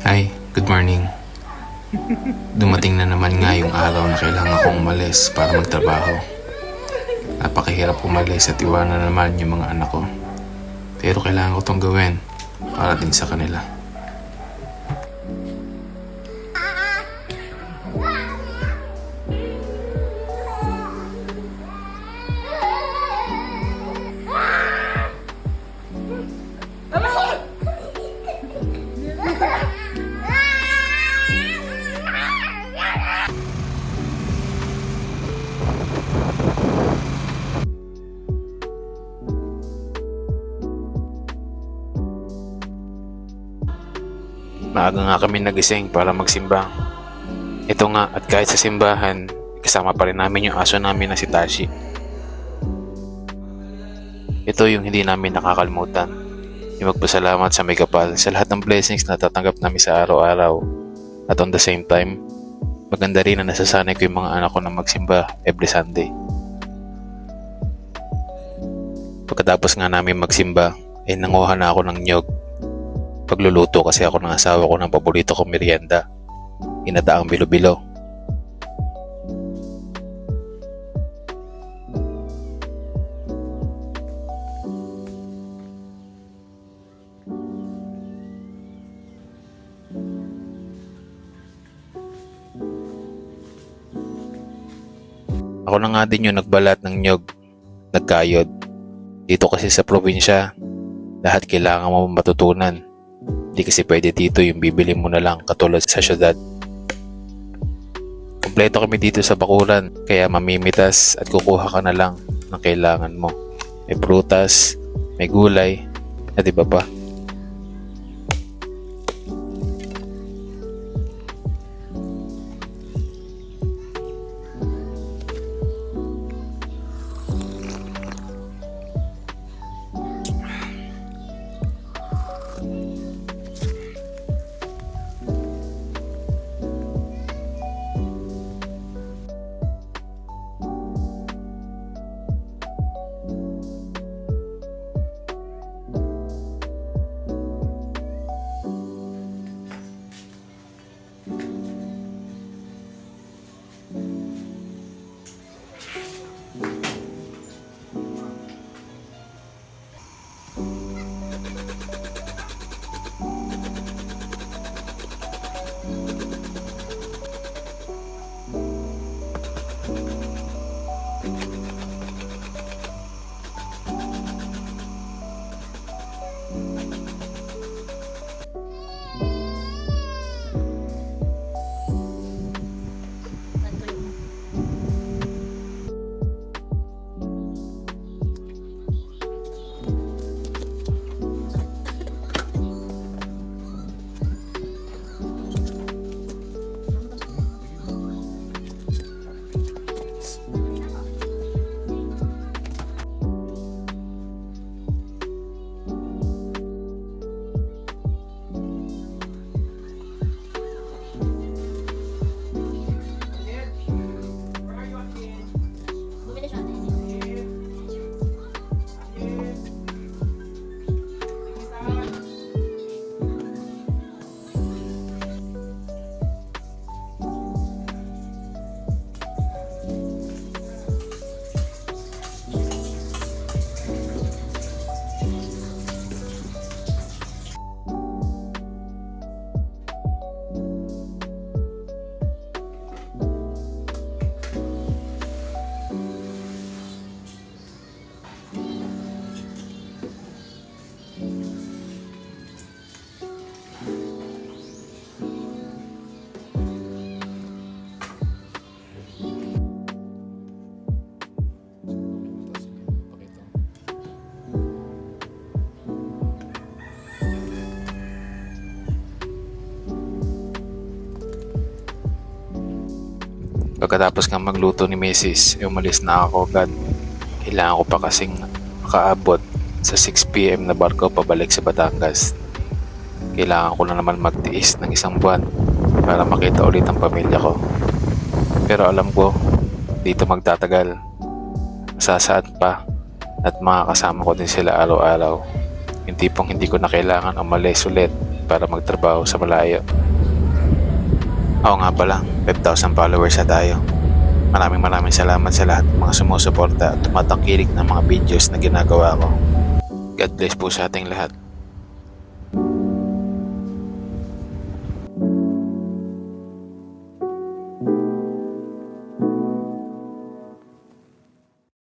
Hi, good morning. Dumating na naman nga yung araw na kailangan kong umalis para magtrabaho. Napakahirap umalis at iwanan naman yung mga anak ko. Pero kailangan ko itong gawin para din sa kanila. Maaga nga kami nagising para magsimba. Ito nga, at kahit sa simbahan, kasama pa rin namin yung aso namin na si Tashi. Ito yung hindi namin nakakalimutan. Yung magpasalamat sa may kapal sa lahat ng blessings na tatanggap namin sa araw-araw. At on the same time, maganda rin na nasasanay ko yung mga anak ko na magsimba every Sunday. Pagkatapos nga namin magsimba, ay nanguha na ako ng nyog. Pagluluto kasi ako ng asawa ko ng paborito kong merienda, ginataang bilo-bilo. Ako na nga din yung nagbalat ng nyog, nagkayod. Dito kasi sa probinsya, lahat kailangan mo matutunan. Hindi kasi pwede dito yung bibili mo na lang katulad sa syudad. Kompleto kami dito sa bakuran, kaya mamimitas at kukuha ka na lang ng kailangan mo. May prutas, may gulay, at iba pa. Pagkatapos nga magluto ni Mrs., umalis na ako agad. Kailangan ko pa kasing makaabot sa 6 PM na barko pabalik sa Batangas. Kailangan ko na naman magtiis ng isang buwan para makita ulit ang pamilya ko. Pero alam ko, dito magtatagal. Masasaad pa at makakasama ko din sila araw-araw. Yung tipong hindi ko na kailangan umalis ulit para magtrabaho sa malayo. Oo nga pala, 5,000 followers na tayo. Maraming salamat sa lahat ng mga sumusuporta at tumatangkilik ng mga videos na ginagawa ko. God bless po sa ating lahat.